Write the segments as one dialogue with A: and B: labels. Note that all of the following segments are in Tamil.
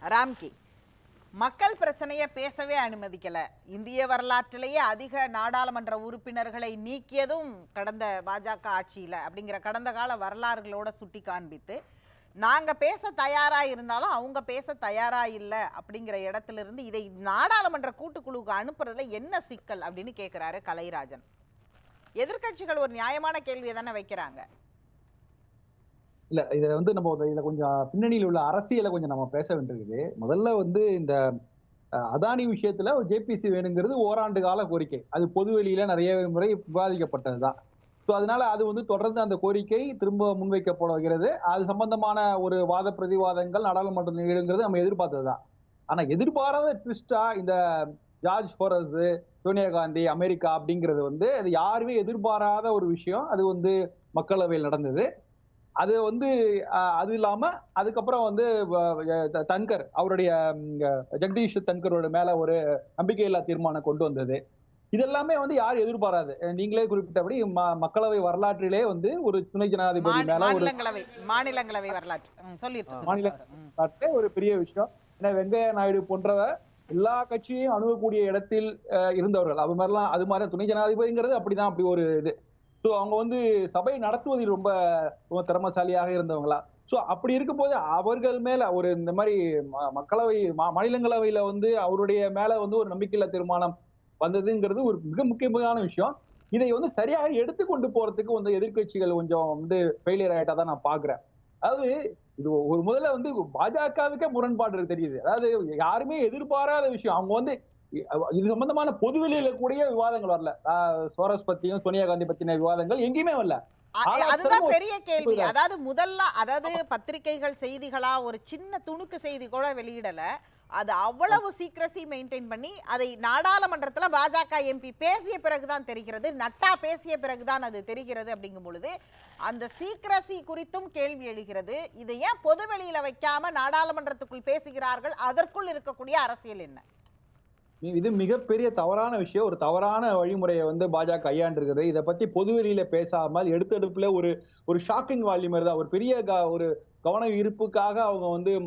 A: ராம்கி, மக்கள் பிரச்சனையை பேசவே அனுமதிக்கல. இந்திய வரலாற்றிலேயே அதிக நாடாளுமன்ற உறுப்பினர்களை நீக்கியதும் கடந்த பாஜக ஆட்சியில அப்படிங்கிற கடந்த கால வரலாறுகளோட சுட்டி காண்பித்து, நாங்க பேச தயாரா இருந்தாலும் அவங்க பேச தயாரா இல்லை அப்படிங்கிற இடத்துல இருந்து இதை நாடாளுமன்ற கூட்டுக்குழுவுக்கு அனுப்புறதுல என்ன சிக்கல் அப்படின்னு கேட்கிறாரு கலைராஜன். எதிர்கட்சிகள் ஒரு நியாயமான கேள்வியை தானே வைக்கிறாங்க.
B: இல்ல இத நம்ம இதுல கொஞ்சம் பின்னணியில் உள்ள அரசியலை கொஞ்சம் நம்ம பேச வேண்டியிருக்குது. முதல்ல இந்த அதானி விஷயத்துல ஜேபிசி வேணுங்கிறது ஓராண்டு கால கோரிக்கை. அது பொதுவெளியில நிறைய முறை விவாதிக்கப்பட்டதுதான். ஸோ அதனால அது தொடர்ந்து அந்த கோரிக்கை திரும்ப முன்வைக்கப்படுகிறது. அது சம்பந்தமான ஒரு வாத பிரதிவாதங்கள் நாடாளுமன்றத்தில் நிகழுங்கிறது நம்ம எதிர்பார்த்ததுதான். ஆனா எதிர்பாராத ட்விஸ்டா இந்த George Soros, Sonia Gandhi, America அப்படிங்கிறது அது யாருமே எதிர்பாராத ஒரு விஷயம். அது மக்களவையில் நடந்தது. அது அது இல்லாம அதுக்கப்புறம் தன்கர் அவருடைய ஜெகதீஷ் தன்கரோட மேல ஒரு நம்பிக்கையில்லா தீர்மானம் கொண்டு வந்தது. இதெல்லாமே யாரும் எதிர்பாராது. நீங்களே குறிப்பிட்டபடி மக்களவை வரலாற்றிலே ஒரு துணை ஜனாதிபதி மேல ஒரு
A: மாநிலங்களவை வரலாற்று
B: மாநில ஒரு பெரிய விஷயம். ஏன்னா வெங்கையா நாயுடு போன்றவர் எல்லா கட்சியையும் அணுகக்கூடிய இடத்தில் இருந்தவர்கள். அது மாதிரி துணை ஜனாதிபதிங்கிறது அப்படிதான். அப்படி ஒரு இது. ஸோ அவங்க சபை நடத்துவதில் ரொம்ப ரொம்ப திறமசாலியாக இருந்தவங்களா. ஸோ அப்படி இருக்கும்போது அவர்கள் மேல இந்த மாதிரி மக்களவை மாநிலங்களவையில அவருடைய மேல ஒரு நம்பிக்கையில்லா தீர்மானம் வந்ததுங்கிறது ஒரு மிக முக்கியமான விஷயம். இதை சரியாக எடுத்துக்கொண்டு போறதுக்கு எதிர்கட்சிகள் கொஞ்சம் ஃபெயிலியர் ஆயிட்டா தான் நான் பாக்குறேன். அதாவது இது ஒரு முதல்ல பாஜகவுக்கே முரண்பாடு தெரியுது. அதாவது யாருமே எதிர்பாராத விஷயம். அவங்க இது சம்பந்தமான பொதுவெளியில கூடிய விவாதங்கள் வரல. சோரஸ் பத்தியும் சோனியா காந்தி பத்தின விவாதங்கள் எங்கேயுமே வரல.
A: அதுதான் பெரிய கேள்வி. அதாவது பத்திரிகைகள் செய்திகளா ஒரு சின்ன துணுக்கு செய்தி கூட வெளியிடல. அது அவ்வளவு சீக்கிரசி மெயின்டைன் பண்ணி அதை நாடாளுமன்றத்துல பாஜக எம்பி பேசிய பிறகுதான் தெரிகிறது, நட்டா பேசிய பிறகுதான் அது தெரிகிறது. அப்படிங்கும் பொழுது அந்த சீக்கிரசி குறித்தும் கேள்வி எழுகிறது. இதை ஏன் பொது வெளியில வைக்காம நாடாளுமன்றத்துக்குள் பேசுகிறார்கள்? அதற்குள் இருக்கக்கூடிய அரசியல் என்ன?
B: இது மிகப்பெரிய தவறான விஷயம். ஒரு தவறான வழிமுறையை பாஜக கையாண்டிருக்கிறது. இதை பத்தி பொதுவெளியில பேசாமல் எடுத்தெடுப்புல ஒரு ஷாக்கிங் வால்யூம் தான் ஒரு பெரிய ஒரு கவன ஈர்ப்புக்காக அவங்க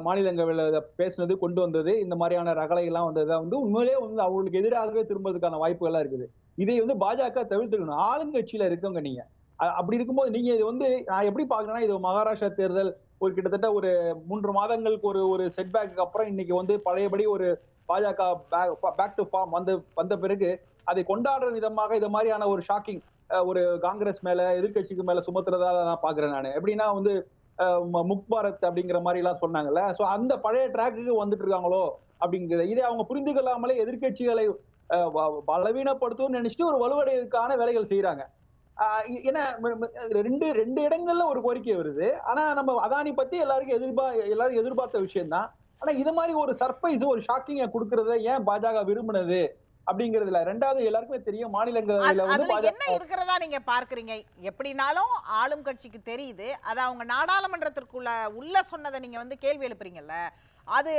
B: மாநிலங்களவையில பேசினது கொண்டு வந்தது. இந்த மாதிரியான ரகளை எல்லாம் வந்தது உண்மையிலேயே அவங்களுக்கு எதிராகவே திரும்புறதுக்கான வாய்ப்புகள் எல்லாம் இருக்குது. இதை பாஜக தவிர்த்துக்கணும். ஆளுங்கட்சியில இருக்கவங்க நீங்க அப்படி இருக்கும்போது நீங்க இது நான் எப்படி பாக்குறேன்னா, இது மகாராஷ்டிரா தேர்தல் ஒரு கிட்டத்தட்ட ஒரு 3 மாதங்களுக்கு ஒரு செட்பேக்கு அப்புறம் இன்னைக்கு பழையபடி ஒரு பாஜக பேக் டு ஃபார்ம் வந்த பிறகு அதை கொண்டாடுற விதமாக இது மாதிரியான ஒரு ஷாக்கிங் ஒரு காங்கிரஸ் மேல எதிர்கட்சிக்கு மேல சுமத்துறதா நான் பாக்குறேன். நான் எப்படின்னா முக் பாரத் அப்படிங்கிற மாதிரி எல்லாம் சொன்னாங்கல்ல. சோ அந்த பழைய ட்ராக்குக்கு வந்துட்டு இருக்காங்களோ அப்படிங்கிறது இதை அவங்க புரிந்து கொள்ளாமலே எதிர்கட்சிகளை பலவீனப்படுத்தும் நினைச்சிட்டு ஒரு வலுவடைவதற்கான வேலைகள் செய்யறாங்க. ஏன்னா ரெண்டு இடங்கள்ல ஒரு கோரிக்கை வருது. ஆனா நம்ம அதானி பத்தி எல்லாரும் எதிர்பார்த்த விஷயம் தான். ஆனா இது மாதிரி ஒரு சர்ப்ரைஸ் ஒரு ஷாக்கிங்க கொடுக்கறத ஏன் பாஜக விரும்பினது அப்படிங்கிறதுல ரெண்டாவது எல்லாருக்குமே தெரியும். மாநிலங்களவையில
A: என்ன இருக்கிறதா நீங்க பார்க்கறீங்க? எப்படினாலும் ஆளும் கட்சிக்கு தெரியுது. அது அவங்க நாடாளுமன்றத்திற்குள்ள சொன்னதை நீங்க கேள்வி எழுப்புறீங்கல்ல, அது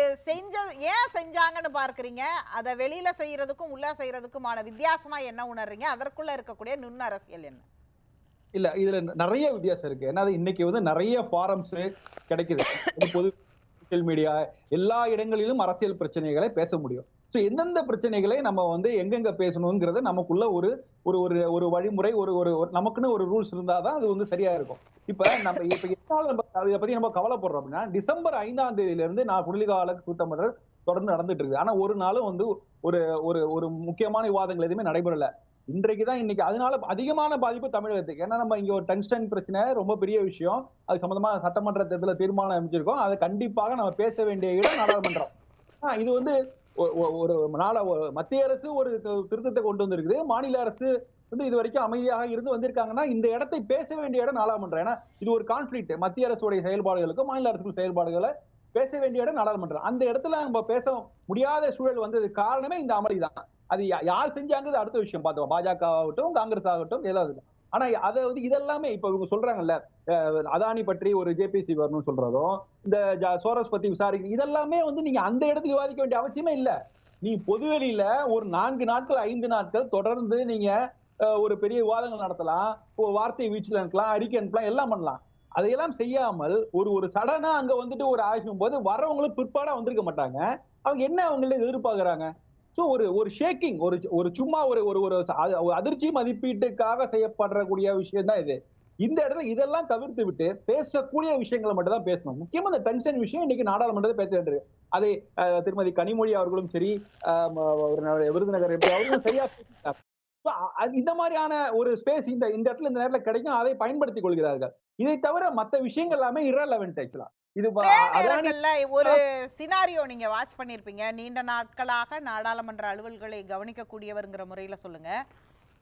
A: ஏன் செஞ்சாங்கன்னு பார்க்கறீங்க? அதை வெளியில செய்யறதுக்கும் உள்ள செய்யறதுக்குமான வித்தியாசமா என்ன உணர்றீங்க? அதற்குள்ள இருக்கக்கூடிய நுண் அரசியல் என்ன?
B: இல்ல இதுல நிறைய வித்தியாசம் இருக்கு. ஏன்னா இன்னைக்கு நிறைய ஃபாரம்ஸ் கிடைக்குது. பொது சோசியல் மீடியா எல்லா இடங்களிலும் அரசியல் பிரச்சனைகளை பேச முடியும். சோ எந்தெந்த பிரச்சனைகளை நம்ம எங்கெங்க பேசணுங்கிறத நமக்குள்ள ஒரு ஒரு ஒரு வழிமுறை நமக்குன்னு ஒரு ரூல்ஸ் இருந்தாதான் அது சரியா இருக்கும். இப்ப இதை பத்தி நம்ம கவலைப்படுறோம் அப்படின்னா, டிசம்பர் 5ஆம் தேதியில இருந்து நான் குளிர்கால கூட்டமொடர் தொடர்ந்து நடந்துட்டு இருக்கு. ஆனா ஒரு நாளும் ஒரு ஒரு ஒரு முக்கியமான விவாதங்கள் எதுவுமே நடைபெறல. இன்னைக்கு அதனால அதிகமான பாதிப்பு தமிழகத்துக்கு. ஏன்னா நம்ம இங்க ஒரு டங்ஸ்டன் பிரச்சனை ரொம்ப பெரிய விஷயம். அது சம்பந்தமா சட்டமன்ற தேர்தல தீர்மானம் அமைச்சிருக்கோம். அதை கண்டிப்பாக நம்ம பேச வேண்டிய இடம் நாடாளுமன்றம். இது ஒரு மத்திய அரசு ஒரு திருத்தத்தை கொண்டு வந்திருக்குது. மாநில அரசு இது வரைக்கும் அமைதியாக இருந்து வந்திருக்காங்கன்னா இந்த இடத்தை பேச வேண்டிய இடம் நாடாளுமன்றம். ஏன்னா இது ஒரு கான்ஃபிளிக்ட். மத்திய அரசுடைய செயல்பாடுகளுக்கும் மாநில அரசுக்கும் செயல்பாடுகளை பேச வேண்டிய இடம் நாடாளுமன்றம். அந்த இடத்துல நம்ம பேச முடியாத சூழல் வந்தது காரணமே இந்த அமளி தான். அது யார் செஞ்சாங்கிறது அடுத்த விஷயம் பார்த்தோம். பாஜக ஆகட்டும், காங்கிரஸ் ஆகட்டும், ஏதாவது. ஆனா அதை இதெல்லாமே இப்ப இவங்க சொல்றாங்கல்ல, அதானி பற்றி ஒரு ஜேபிசி வரணும்னு சொல்றதும், இந்த சோரஸ் பத்தி விசாரிக்கணும், இதெல்லாமே நீங்க அந்த இடத்துல விவாதிக்க வேண்டிய அவசியமே இல்ல. நீ பொதுவெளியில ஒரு 4 நாட்கள் 5 நாட்கள் தொடர்ந்து நீங்க ஒரு பெரிய விவாதங்கள் நடத்தலாம், வார்த்தை வீச்சுல இருக்கலாம், அறிக்கை அனுப்பலாம், எல்லாம் பண்ணலாம். அதையெல்லாம் செய்யாமல் ஒரு சடனா அங்க வந்துட்டு ஒரு ஆகும் போது வரவங்களும் பிற்பாடா வந்திருக்க மாட்டாங்க. அவங்க என்ன அவங்கள எதிர்பார்க்கறாங்க? சோ ஒரு ஷேக்கிங் ஒரு சும்மா ஒரு ஒரு ஒரு அதிர்ச்சி மதிப்பீட்டுக்காக செய்யப்படக்கூடிய விஷயம் தான் இது. இந்த இடத்துல இதெல்லாம் தவிர்த்து விட்டு பேசக்கூடிய விஷயங்களை மட்டும் தான் பேசணும். முக்கியமா இந்த டங்ஸ்டன் விஷயம் இன்னைக்கு நாடாளுமன்றத்தில் பேச வேண்டியிருக்கு. அதை திருமதி கனிமொழி அவர்களும் சரி, ஒரு விருதுநகர் எம்பி அவர்களும் சரியா பேசிட்டாங்க. So, இந்த மாதிரியான ஒரு ஸ்பேஸ் இந்த இந்த இடத்துல இந்த நேரத்துல கிடைக்கும், அதை பயன்படுத்திக் கொள்கிறார்கள். இதை தவிர மத்த விஷயங்கள் எல்லாமே இரலவென்ட் ஆக்சுவலா. இது
A: ஒரே
B: அதானி
A: நேரங்கள்ல ஒரு சினாரியோ நீங்க வாட்ச் பண்ணியிருப்பீங்க. நீண்ட நாட்களாக நாடாளுமன்ற அலுவல்களை கவனிக்கக்கூடியவர்ங்கிற முறையில சொல்லுங்க.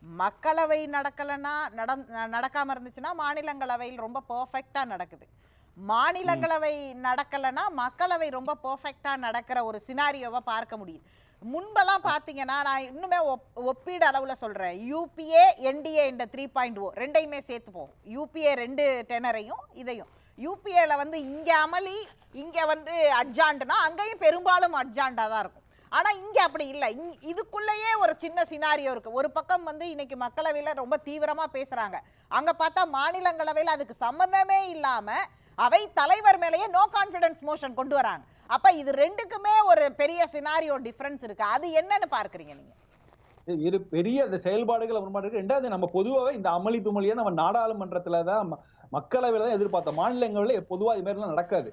A: மக்களவை நடக்காம இருந்துச்சுன்னா மாநிலங்களவையில் ரொம்ப பெர்ஃபெக்ட்டா நடக்குது. மாநிலங்களவை நடக்கலைன்னா மக்களவை ரொம்ப பெர்ஃபெக்ட்டா நடக்கிற ஒரு சினாரியோவை பார்க்க முடியுது. முன்பெல்லாம் பார்த்தீங்கன்னா நான் இன்னுமே ஒப்பீடு அளவுல சொல்றேன். யூபிஏ என்டிஏ இந்த 3.0 ரெண்டையுமே சேர்த்துப்போம். யூபிஏ 2 டெனரையும் இதையும் யூபிஏல வந்து இங்க அமளி, இங்க வந்து அட்ஜாண்டுனா அங்கேயும் பெரும்பாலும் அட்ஜாண்டா தான் இருக்கும். ஆனா இங்க அப்படி இல்லை. இதுக்குள்ளேயே ஒரு சின்ன சினாரியோ இருக்கு. ஒரு பக்கம் வந்து இன்னைக்கு மக்களவையில ரொம்ப தீவிரமா பேசுறாங்க. அங்க பார்த்தா மாநிலங்களவையில அதுக்கு சம்பந்தமே இல்லாம அவை தலைவர் மேலேயே நோ கான்ஃபிடன்ஸ் மோஷன் கொண்டு வராங்க. அப்ப இது ரெண்டுக்குமே ஒரு பெரிய சினாரியோ டிஃபரன்ஸ் இருக்கு. அது என்னன்னு பார்க்கறீங்க நீங்க?
B: பெரிய அந்த செயல்பாடுகள் அப்புறமா இருக்கு. ரெண்டாவது நம்ம பொதுவாவே இந்த அமளி துமளியை நம்ம நாடாளுமன்றத்துல தான் மக்களவையில தான் எதிர்பார்த்தோம். மாநிலங்களில பொதுவா இது மாதிரிலாம் நடக்காது.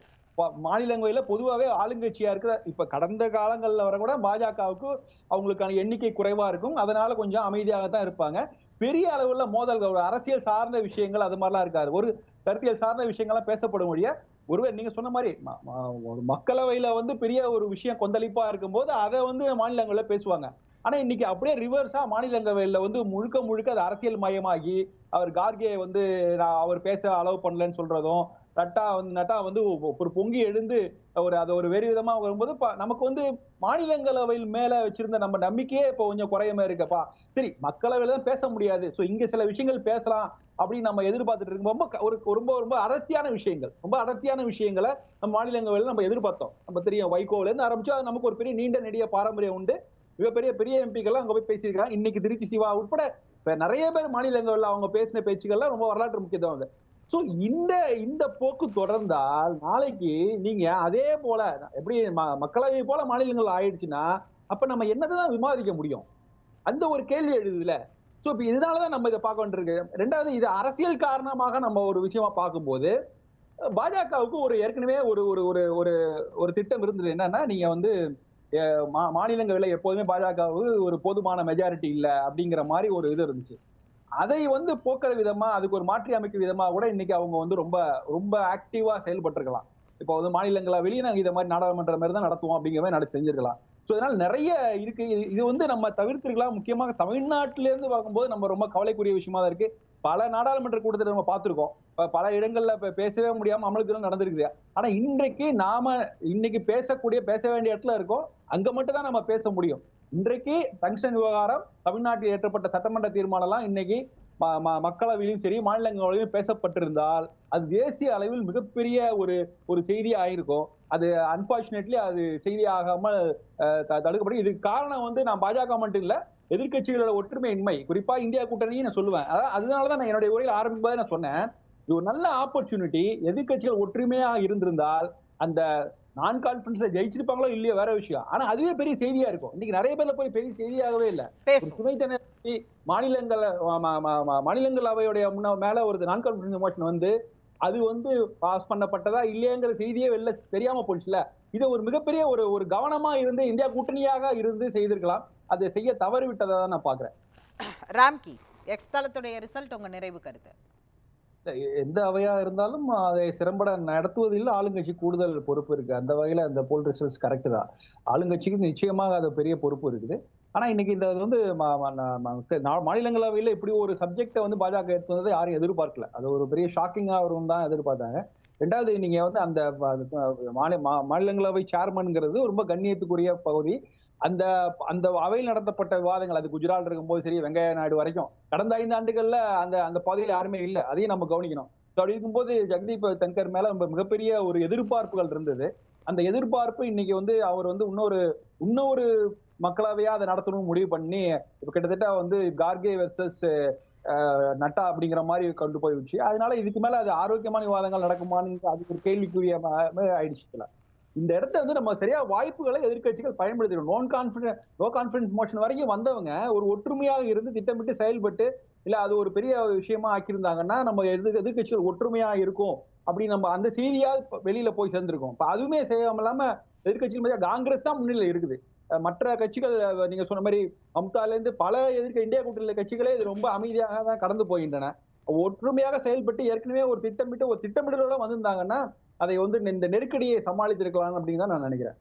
B: மாநிலங்களில பொதுவாவே ஆளுங்கட்சியா இருக்கிற இப்ப கடந்த காலங்கள்ல வர கூட பாஜகவுக்கு அவங்களுக்கான எண்ணிக்கை குறைவா இருக்கும். அதனால கொஞ்சம் அமைதியாகத்தான் இருப்பாங்க. பெரிய அளவுல மோதல்கள், ஒரு அரசியல் சார்ந்த விஷயங்கள் அது மாதிரிலாம் இருக்காது. ஒரு கருத்தியல் சார்ந்த விஷயங்கள்லாம் பேசப்படும் வழியா ஒருவேளை நீங்க சொன்ன மாதிரி ஒரு மக்களவையில வந்து பெரிய ஒரு விஷயம் கொந்தளிப்பா இருக்கும்போது அதை வந்து மாநிலங்கள்ல பேசுவாங்க. ஆனா இன்னைக்கு அப்படியே ரிவர்ஸா மாநிலங்களவையில வந்து முழுக்க முழுக்க அது அரசியல் மயமாகி அவர் கார்கே வந்து அவர் பேச அலோவ் பண்ணலன்னு சொல்றதும், நட்டா வந்து ஒரு பொங்கி எழுந்து ஒரு வேறு விதமா வரும்போது நமக்கு வந்து மாநிலங்களவையில் மேல வச்சிருந்த நம்ம நம்பிக்கையே இப்போ கொஞ்சம் குறையமா இருக்கப்பா. சரி, மக்களவையில தான் பேச முடியாது, சோ இங்க சில விஷயங்கள் பேசலாம் அப்படின்னு நம்ம எதிர்பார்த்துட்டு இருக்கும். ரொம்ப ரொம்ப அடர்த்தியான விஷயங்களை நம்ம மாநிலங்களவையில நம்ம எதிர்பார்த்தோம். நம்ம தெரியும், வைகோல இருந்து ஆரம்பிச்சு அது நமக்கு ஒரு பெரிய நீண்ட நெடிய பாரம்பரியம் உண்டு. பெரிய எம்பிக்கள் அங்க போய் பேசியிருக்காங்க. இன்னைக்கு திருச்சி சிவா உட்பட நிறைய பேர் மாநிலங்கள்ல அவங்க பேசின பேச்சுக்கள்லாம் ரொம்ப வரலாற்று முக்கியத்துவம். சோ இந்த போக்கு தொடர்ந்தால் நாளைக்கு நீங்க அதே போல எப்படி மக்களவை போல மாநிலங்கள் ஆயிடுச்சுன்னா அப்ப நம்ம என்னதான் விவாதிக்க முடியும்? அந்த ஒரு கேள்வி எழுதுல. சோ இப்ப இதனாலதான் நம்ம இதை பார்க்க வேண்டியிருக்கு. ரெண்டாவது, இது அரசியல் காரணமாக நம்ம ஒரு விஷயமா பார்க்கும்போது பாஜகவுக்கு ஏற்கனவே ஒரு ஒரு ஒரு ஒரு ஒரு திட்டம் இருந்தது. என்னன்னா, நீங்க வந்து மாநிலங்களவையில எப்போதுமே பாஜகவுக்கு ஒரு போதுமான மெஜாரிட்டி இல்ல அப்படிங்கிற மாதிரி ஒரு இது இருந்துச்சு. அதை வந்து போக்குற விதமா, அதுக்கு ஒரு மாற்றி அமைக்கும் விதமா கூட இன்னைக்கு அவங்க வந்து ரொம்ப ரொம்ப ஆக்டிவா செயல்பட்டிருக்கலாம். இப்போ வந்து மாநிலங்களவையிலேயே நாங்க இதை மாதிரி நாடாளுமன்ற மாதிரி தான் நடத்துவோம் அப்படிங்கிற மாதிரி செஞ்சிருக்கலாம். சோ இதனால நிறைய இருக்கு. இது வந்து நம்ம தவிர்த்திருக்கலாம். முக்கியமாக தமிழ்நாட்டில இருந்து பார்க்கும்போது நம்ம ரொம்ப கவலைக்குரிய விஷயமா தான் இருக்கு. பல நாடாளுமன்ற கூட்டத்தை நம்ம பார்த்திருக்கோம். பல இடங்கள்ல பேசவே முடியாம அமலுக்கு நடந்திருக்கு. ஆனா இன்னைக்கு பேச வேண்டிய இடத்துல இருக்கோம். அங்க மட்டும் தான் நம்ம பேச முடியும். இன்றைக்கு டங்ஸ்டன் விவகாரம் தமிழ்நாட்டில் ஏற்றப்பட்ட சட்டமன்ற தீர்மானம் எல்லாம் இன்னைக்கு மக்களவையிலும் சரி மாநிலங்களவையிலும் பேசப்பட்டிருந்தால் அது தேசிய அளவில் மிகப்பெரிய ஒரு செய்தி ஆயிருக்கும். அது அன்பார்ச்சுனேட்லி அது செய்தி ஆகாமல் தடுக்கப்படும். இதுக்கு காரணம் வந்து நான் பாஜக மட்டும் இல்ல, எதிர்கட்சிகளோட ஒற்றுமையின்மை, குறிப்பா இந்தியா கூட்டணியும் நான் சொல்லுவேன். அதனாலதான் நான் என்னுடைய உரையில் ஆரம்பிக்கும்போது நான் சொன்னேன், இது ஒரு நல்ல ஆப்பர்ச்சுனிட்டி. எதிர்கட்சிகள் ஒற்றுமையா இருந்திருந்தால் அந்த நான் கான்ஃபரன்ஸ்ல ஜெயிச்சிருப்பாங்களோ இல்லையோ வேற விஷயம். ஆனா அதுவே பெரிய செய்தியா இருக்கும். இன்னைக்கு நிறைய பேர்ல போய் பெரிய செய்தியாகவே இல்ல. துணைத் ஜனாதிபதி மாநிலங்களவையுடைய மேல ஒரு நான் கான்ஃபரன்ஸ் மோஷன் வந்து அது வந்து பாஸ் பண்ணப்பட்டதா இல்லையாங்கிற செய்தியே வெளில தெரியாம போச்சுல. இது ஒரு மிகப்பெரிய ஒரு கவனமா இருந்து இந்தியா கூட்டணியாக இருந்து செய்திருக்கலாம். அதை செய்ய தவறு விட்டதை தான் நான் பாக்குறேன்.
A: ராம்கி, எக்ஸ் தளத்துடைய ரிசல்ட் உங்க நிறைவு கருத்து?
B: எந்த அவையா இருந்தாலும் அதை சிறம்பட நடத்துவதில் ஆளுங்கட்சி கூடுதல் பொறுப்பு இருக்கு. அந்த வகையில அந்த போல் ரிசல்ட்ஸ் கரெக்ட் தான். ஆளுங்கட்சிக்கு நிச்சயமாக அது பெரிய பொறுப்பு இருக்குது. ஆனா இன்னைக்கு இந்த வந்து மாநிலங்களவையில இப்படி ஒரு சப்ஜெக்டை வந்து பாஜக எடுத்து வந்ததை யாரும் எதிர்பார்க்கல. அது ஒரு பெரிய ஷாக்கிங்கா வரும் தான் எதிர்பார்த்தாங்க. ரெண்டாவது, நீங்க வந்து அந்த மாநிலங்களவை சேர்மன்ங்கிறது ரொம்ப கண்ணியத்துக்குரிய பகுதி. அந்த அந்த அவையில் நடத்தப்பட்ட விவாதங்கள், அது குஜராத் இருக்கும்போது சரி, வெங்கையா நாயுடு வரைக்கும் கடந்த 5 ஆண்டுகள்ல அந்த பகுதியில் யாருமே இல்லை. அதையும் நம்ம கவனிக்கணும். அப்படி இருக்கும்போது ஜெகதீப் தன்கர் மேல மிகப்பெரிய ஒரு எதிர்பார்ப்புகள் இருந்தது. அந்த எதிர்பார்ப்பு இன்னைக்கு வந்து அவர் வந்து இன்னொரு மக்களவையா அதை நடத்தணும்னு முடிவு பண்ணி இப்ப கிட்டத்தட்ட வந்து கார்கே வெர்சஸ் நட்டா அப்படிங்கிற மாதிரி கொண்டு போயிடுச்சு. அதனால இதுக்கு மேல அது ஆரோக்கியமான விவாதங்கள் நடக்குமான்னு அது ஒரு கேள்விக்குரிய ஆயிடுச்சு. இந்த இடத்த வந்து நம்ம சரியா வாய்ப்புகளை எதிர்க்கட்சிகள் பயன்படுத்திடும். நோ கான்பிடன்ஸ் மோஷன் வரைக்கும் வந்தவங்க ஒரு ஒற்றுமையாக இருந்து திட்டமிட்டு செயல்பட்டு இல்ல அது ஒரு பெரிய விஷயமா ஆக்கியிருந்தாங்கன்னா நம்ம எதிர்க்கட்சிகள் ஒற்றுமையா இருக்கும் அப்படின்னு நம்ம அந்த செய்தியா வெளியில போய் சேர்ந்திருக்கோம். இப்ப அதுவுமே செய்யாம எதிர்க்கட்சிகள் காங்கிரஸ் தான் முன்னிலை இருக்குது. மற்ற கட்சிகள் நீங்க சொன்ன மாதிரி மம்தால இருந்து பல இந்தியா கூட்டணி கட்சிகளே இது ரொம்ப அமைதியாக தான் கடந்து போகின்றன. ஒற்றுமையாக செயல்பட்டு ஏற்கனவே ஒரு திட்டமிட்டு ஒரு திட்டமிடலோட வந்திருந்தாங்கன்னா அதை வந்து இந்த நெருக்கடியை சமாளித்திருக்கலாம் அப்படின்னு தான் நான் நினைக்கிறேன்.